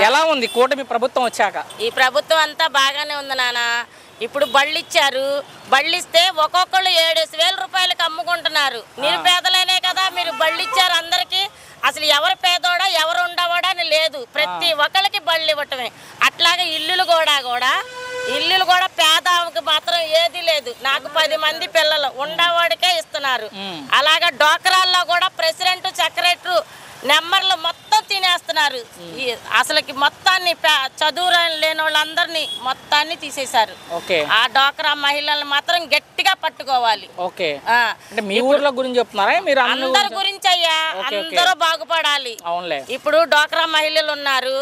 ఎలా ఉంది కూటమి ప్రభుత్వం వచ్చాక? ఈ ప్రభుత్వం అంతా బాగానే ఉంది నాన్న. ఇప్పుడు బళ్ళు ఇచ్చారు. బళ్ళు ఇస్తే ఒక్కొక్కళ్ళు 7,000 రూపాయలకి అమ్ముకుంటున్నారు. నిరుపేదలేనే కదా మీరు బళ్ళు ఇచ్చారు అందరికి. అసలు ఎవరు పేదోడా ఎవరు ఉండవాడా అని లేదు, ప్రతి ఒక్కరికి బళ్ళు ఇవ్వటమే. అట్లాగే ఇల్లులు కూడా పేదకి మాత్రం ఏది లేదు. నాకు 10 మంది పిల్లలు ఉండవాడికే ఇస్తున్నారు. అలాగే డోక్రాల్లో కూడా ప్రెసిడెంట్ సెక్రటరీ నెంబర్లు మొత్తం తినేస్తున్నారు. అసలుకి మొత్తాన్ని చదువు లేని వాళ్ళందరినీ మొత్తాన్ని తీసేశారు. ఆ డోక్రా మహిళలను మాత్రం గట్టిగా పట్టుకోవాలి. మీ ఊర్లో గురించి చెప్తున్నారా మీరు? అందరి గురించి అయ్యా, అందరూ బాగుపడాలి. ఇప్పుడు డోక్రా మహిళలు ఉన్నారు,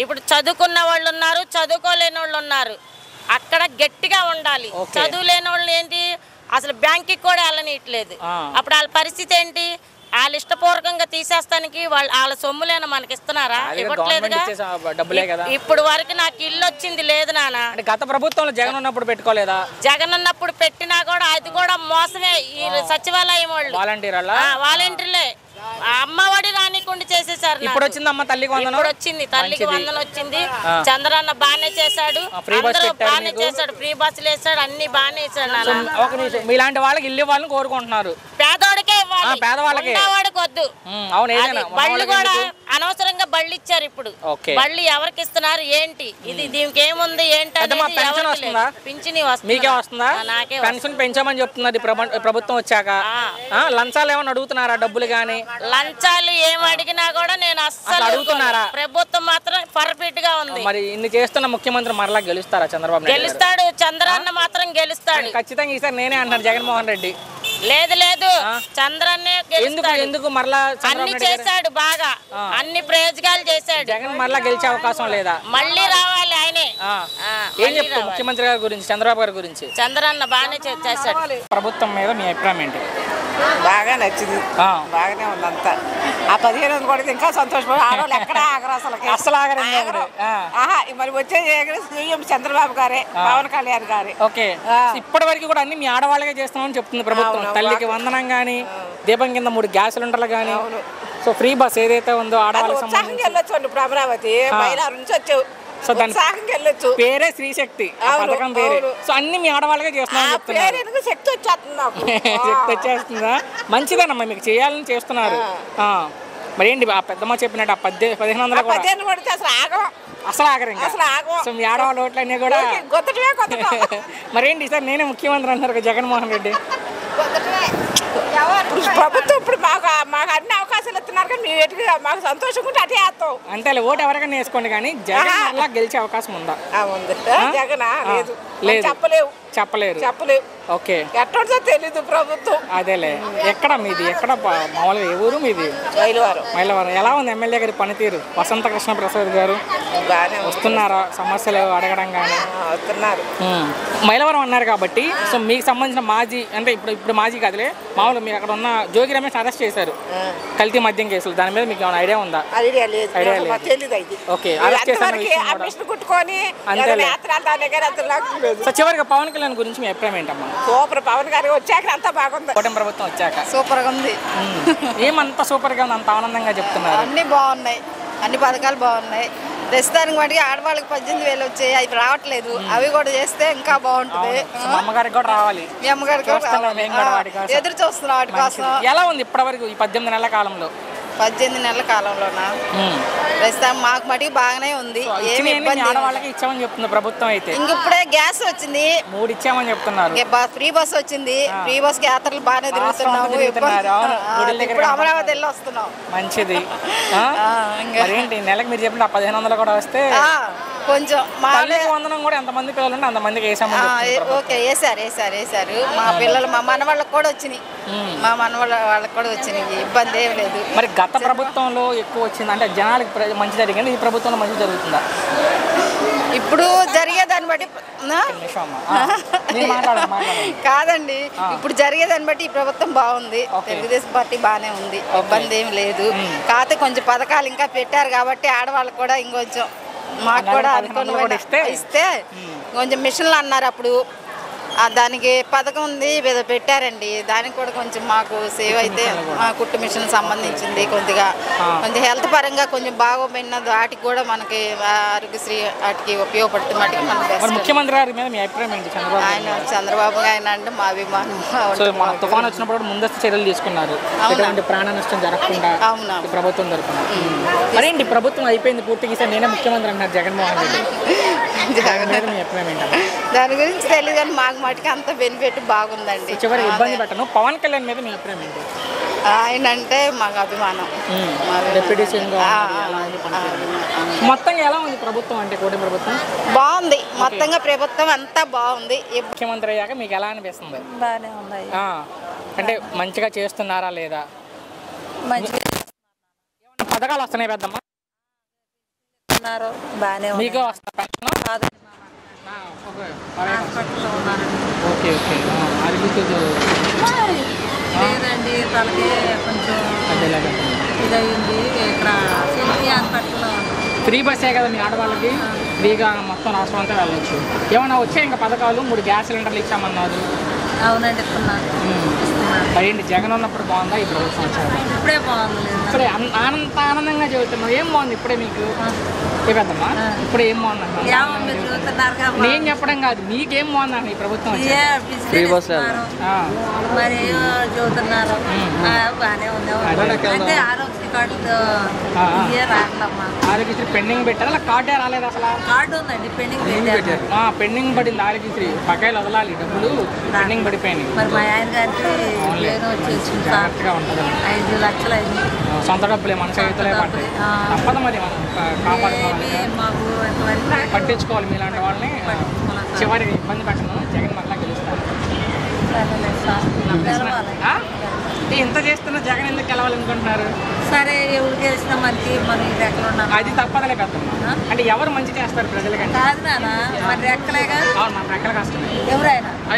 ఇప్పుడు చదువుకున్న వాళ్ళు ఉన్నారు, చదువుకోలేని వాళ్ళు ఉన్నారు. అక్కడ గట్టిగా ఉండాలి. చదువు లేని వాళ్ళు ఏంటి అసలు బ్యాంక్కి కూడా వెళ్ళనియట్లేదు. అప్పుడు వాళ్ళ పరిస్థితి ఏంటి? వాళ్ళు ఇష్టపూర్వకంగా తీసేస్తానికి వాళ్ళ సొమ్ములేనా మనకి ఇస్తున్నారా? ఇవ్వట్లేదుగా. ఇప్పుడు వరకు నాకు ఇల్లు వచ్చింది లేదు నాన్న. గత ప్రభుత్వంలో జగన్ ఉన్నప్పుడు పెట్టుకోలేదా? జగన్ ఉన్నప్పుడు పెట్టినా కూడా అది కూడా మోసమే. ఈ సచివాలయం వాళ్ళు వాలంటీర్లే అమ్మఒడి రానికుండా చేసేసారు. ఇప్పుడు వచ్చింది అమ్మ తల్లికి వందనం. ఇప్పుడు వచ్చింది తల్లికి వందనం వచ్చింది. చంద్రన్న బాగానే చేశాడు, అందరూ బాగానే చేశాడు, ఫ్రీ బస్సులు వేసాడు, అన్ని బాగానే వేసాడు. మీలాంటి వాళ్ళకి ఇల్లు ఇవ్వాలని కోరుకుంటున్నారు. పేదవాడికే ఇవ్వాలి, పేదవాళ్ళకి వద్దు. బళ్ళు కూడా అనవసరంగా బళ్ళు ఇచ్చారు. ఇప్పుడు బళ్ళు ఎవరికి ఇస్తున్నారు ఏంటి? ఇది దీనికి ఏముంది ఏంటి? పింఛని మీకే వస్తుందా? పెన్షన్ పెంచామని చెప్తున్నది ప్రభుత్వం వచ్చాక. లంచాలు ఏమన్నా అడుగుతున్నారా? డబ్బులు గానీ లంచాలు ఏం అడిగినా కూడా నేను అస్సలు అడుగుతున్నారా? ప్రభుత్వం మాత్రం పర్ఫెక్ట్ గా ఉంది. మరి ఇన్ని చేస్తున్న ముఖ్యమంత్రి మరలా గెలుస్తారా? చంద్రబాబు గెలుస్తాడు, చంద్రన్న మాత్రం గెలుస్తాడు ఖచ్చితంగా. ఈసారి నేనే అంటారు జగన్మోహన్ రెడ్డి. లేదు చంద్రన్నే గెలుస్తాడు. ఎందుకు మరలా అన్ని చేశాడు, బాగా అన్ని ప్రయోజనాలు చేశాడు. జగన్ మరలా గెలిచే అవకాశం లేదా? మళ్ళీ రావాలి ఆయనే. ఏం చెప్తారు ముఖ్యమంత్రి గారి గురించి, చంద్రబాబు గారి గురించి? చంద్రన్న బాగానే చేశాడు. ప్రభుత్వం మీద మీ అభిప్రాయం ఏంటి? బాగా నచ్చింది, బాగానే ఉంది అంతా. ఆ 15 కూడా ఇంకా సంతోషపడి ఆడవాళ్ళు ఎక్కడ ఆగరు అసలు ఆగరు. మరి వచ్చే సీఎం చంద్రబాబు గారే, పవన్ కళ్యాణ్ గారే. ఇప్పటి వరకు కూడా అన్ని మీ ఆడవాళ్ళకే చేస్తున్నామని చెప్తుంది ప్రభుత్వం. తల్లికి వందనం గానీ, దీపం కింద 3 గ్యాస్ సిలిండర్లు గానీ, సో ఫ్రీ బస్ ఏదైతే ఉందో ఆడవాళ్ళకి సంబంధించి వెళ్ళొచ్చు. ఇప్పుడు అమరావతి బయలారు నుంచి వచ్చావు, సో దాని పేరే స్త్రీశక్తి పథకం పేరే. సో అన్ని మీ ఆడవాళ్ళకే చేస్తున్నారు. శక్తి వచ్చేస్తుందా? మంచిదేనమ్మా, మీకు చేయాలని చేస్తున్నారు. మరి ఏంటి ఆ పెద్దమ్మ చెప్పినట్టు 1500 అసలు ఆగరు ఇంకా. సో మీ ఆడవాళ్ళ ఓట్లన్నీ కూడా మరేంటి సార్ నేనే ముఖ్యమంత్రి అంటారు జగన్మోహన్ రెడ్డి. ప్రభుత్వం ఇప్పుడు మాకు అన్ని అవకాశాలు ఇస్తున్నారు కానీ మేము మాకు సంతోషంగా ఉంటే అటే వేస్తాం అంతే. ఓటు ఎవరికైనా వేసుకోండి కానీ జగన్ గెలిచే అవకాశం ఉందా? జగన్ లేదు, చెప్పలేరు. ఓకే, ఎట్టో తెలీదు ప్రభుత్వం. అదేలే. ఎక్కడ మీది? ఎక్కడ మామూలుగా ఏ ఊరు మీది? మైలవరం. ఎలా ఉంది ఎమ్మెల్యే గారి పనితీరు? వసంత కృష్ణ ప్రసాద్ గారు వస్తున్నారా సమస్యలు అడగడం కానీ? వస్తున్నారు. మైలవరం అన్నారు కాబట్టి సో మీకు సంబంధించిన మాజీ అంటే ఇప్పుడు మాజీ కాదులే, మామూలుగా మీరు అక్కడ ఉన్న జోగి రమేష్ అరెస్ట్ చేశారు కల్తీ మద్యం కేసులు. దాని మీద మీకు ఏమైనా ఐడియా ఉందా? ఐడియా లేదు. ఓకే, అరెస్ట్ చేశారు. సో చివరిగా పవన్ కళ్యాణ్ గురించి మీ అభిప్రాయం ఏంటమ్మా? సూపర్. పవన్ గారు వచ్చాక అంతా బాగుంది. కూటమి ప్రభుత్వం వచ్చాక సూపర్ గా ఉంది. ఏమంత సూపర్ గా ఉంది, అంత ఆనందంగా చెప్తున్నారు? అన్ని బాగున్నాయి, అన్ని పథకాలు బాగున్నాయి. ప్రస్తుతానికి వాటికి ఆడవాళ్ళకి 18,000 వచ్చాయి, అవి రావట్లేదు. అవి కూడా చేస్తే ఇంకా బాగుంటుంది. అమ్మగారికి కూడా రావాలి. మీ అమ్మగారికి ఎదురు చూస్తున్నాం వాటి కోసం. ఎలా ఉంది ఇప్పటి వరకు ఈ 18 నెలల కాలంలో? 18 నెలల కాలంలోనా ప్రస్తుతం మాకు మటుకు బాగానే ఉంది. ఏమి ఆడవాళ్ళకి ఇచ్చామని చెప్తుంది ప్రభుత్వం. అయితే ఇంక ఇప్పుడే గ్యాస్ వచ్చింది, 3 ఇచ్చామని చెప్తున్నారు. ఫ్రీ బస్ వచ్చింది, ఫ్రీ బస్ కి యాత్రలు బాగానే తిరుగుతున్నాము. ఇప్పుడు అమరావతి వెళ్ళి వస్తున్నాం. మంచిది. ఏంటి నెలకు మీరు చెప్పిన 1500 కూడా వస్తే కొంచెం వందనం కూడా ఎంతమంది పిల్లలు ఉంటే అంతమందికి ఓకే వేసారు. మా పిల్లలు మా మనవాళ్ళకి కూడా వచ్చినాయి, మా వాళ్ళకి కూడా వచ్చినాయి. ఇబ్బంది ఏమి లేదు. మరి గత ప్రభుత్వంలో ఎక్కువ వచ్చింది అంటే జనాలకి మంచి జరిగింది, ఈ ప్రభుత్వంలో మంచి జరుగుతుందా? ఇప్పుడు జరిగేదాన్ని బట్టి కాదండి, ఇప్పుడు జరిగేదాన్ని బట్టి ఈ ప్రభుత్వం బాగుంది. తెలుగుదేశం పార్టీ బాగానే ఉంది, ఇబ్బంది ఏమి లేదు. కాకపోతే కొంచెం పథకాలు ఇంకా పెట్టారు కాబట్టి ఆడవాళ్ళకి కూడా ఇంకొంచెం మాకు కూడా అనుకుని ఇస్తే కొంచెం మిషన్లు అన్నారు. అప్పుడు దానికి పథకం ఉంది ఏదో పెట్టారండి. దానికి కూడా కొంచెం మాకు సేవ్ అయితే మా కుట్టు మిషన్ సంబంధించింది కొద్దిగా కొంచెం హెల్త్ పరంగా కొంచెం బాగోపోయిన వాటికి కూడా మనకి ఆరోగ్యశ్రీ వాటికి ఉపయోగపడుతుంది. మటుకు మనకి ముఖ్యమంత్రి గారి మీద మీ అభిప్రాయం ఏంటి? చంద్రబాబు ఆయన అంటే మా అభిమానం. తుఫాన్ వచ్చినప్పుడు ముందస్తు చర్యలు తీసుకున్నారు, ఎటువంటి ప్రాణ నష్టం జరగకుండా ప్రభుత్వం తరపున. మరేంటి ప్రభుత్వం అయిపోయింది పూర్తిగా, సార్ నేనే ముఖ్యమంత్రి అంటున్నారు జగన్మోహన్ రెడ్డి. మీ అభిప్రాయం ఏంటి? దాని గురించి తెలియదు కానీ మాకు మటుకు అంత బెనిఫిట్ బాగుందండి. చివరి ఇబ్బంది పెట్టను. పవన్ కళ్యాణ్ మీద మీ అభిప్రాయం ఏంటి? ఆయన అంటే మాకు అభిమానం. డిప్యూటీ సీఎం మొత్తంగా ఎలా ఉంది ప్రభుత్వం అంటే కూటమి ప్రభుత్వం? బాగుంది, మొత్తంగా ప్రభుత్వం అంతా బాగుంది. ముఖ్యమంత్రి అయ్యాక మీకు ఎలా అనిపిస్తుంది? బాగానే ఉంది. అంటే మంచిగా చేస్తున్నారా లేదా? పథకాలు వస్తున్నాయి పెద్దమ్మా? మీకు వస్తున్నా? Okay okay. లేదండి, తలకి కొంచెం ఇదయింది. ఇక్కడ హాస్పిటల్లో ఫ్రీ బస్సే కదా మీ ఆడవాళ్ళకి, ఫ్రీగా మొత్తం రాష్ట్రం అంతా వెళ్ళచ్చు. ఏమన్నా వచ్చాయి ఇంకా పథకాలు? 3 గ్యాస్ సిలిండర్లు ఇచ్చామన్నారు. అవునండి, ఇస్తున్నారు. అదేంటి జగన్ ఉన్నప్పుడు బాగుందా ఈ ప్రభుత్వం వచ్చారు? ఇప్పుడే బాగుంది. ఇప్పుడే ఆనందంగా చదువుతున్నాం. ఏం బాగుంది ఇప్పుడే మీకు? పెద్దమ్మా ఇప్పుడు ఏం బాగుందన్న? నేను చెప్పడం కాదు, మీకేం బాగుందన్న ఈ ప్రభుత్వం? మరి చదువుతున్నారు, బాగానే ఉంది. ఆరోగ్య కార్డు ఆరోగ్యశ్రీ పెండింగ్ పెట్టారా? అలా కార్డే రాలేదు అసలు? కార్డు ఉందండి, పెండింగ్ పెండింగ్ పడింది ఆరోగ్యశ్రీ. బకాయిలు వదలాలి, డబ్బులు పెండింగ్ పడిపోయినాయి. మరి మా ఆయన గారికి వచ్చేసింది, జాగ్రత్తగా ఉంటుంది. 5 లక్షలు అయింది. సొంత డబ్బులే మన చేతిలో పడ్డాయి. తప్పదు మరి మనం కాపాడుకోవాలి, పట్టించుకోవాలి మీలాంటి వాళ్ళని. చివరి ఇబ్బంది పెట్టను, జగన్ మళ్ళా గెలుస్తారు. ఇంత చేస్తున్న జగన్ ఎందుకు గెలవాలనుకుంటున్నారు? సరే, ఎవరు గెలిచినా మనకి మనం రెక్కలు ఉన్నాం, అది తప్పదలే పెద్దమ్మా. అంటే ఎవరు మంచి చేస్తారు ప్రజలకంటే? కాదు నాన్న, మరి రెక్కలేగా. మన రెక్కల కష్టమే.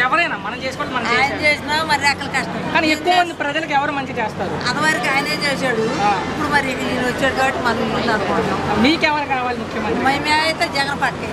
ఎవరైనా మనం చేసుకోవడం మనం చేసినా మరి రెక్కల కష్టం. కానీ ఎక్కువ మంది ప్రజలకు ఎవరు మంచి చేస్తారు? అదివరకు ఆయనే చేశాడు, ఇప్పుడు మరి ఈయన వచ్చాడు కాబట్టి మనం అనుకుంటున్నాం. మీకెవరు కావాలి ముఖ్యమంత్రి? మేమైతే జగన్ పట్టే.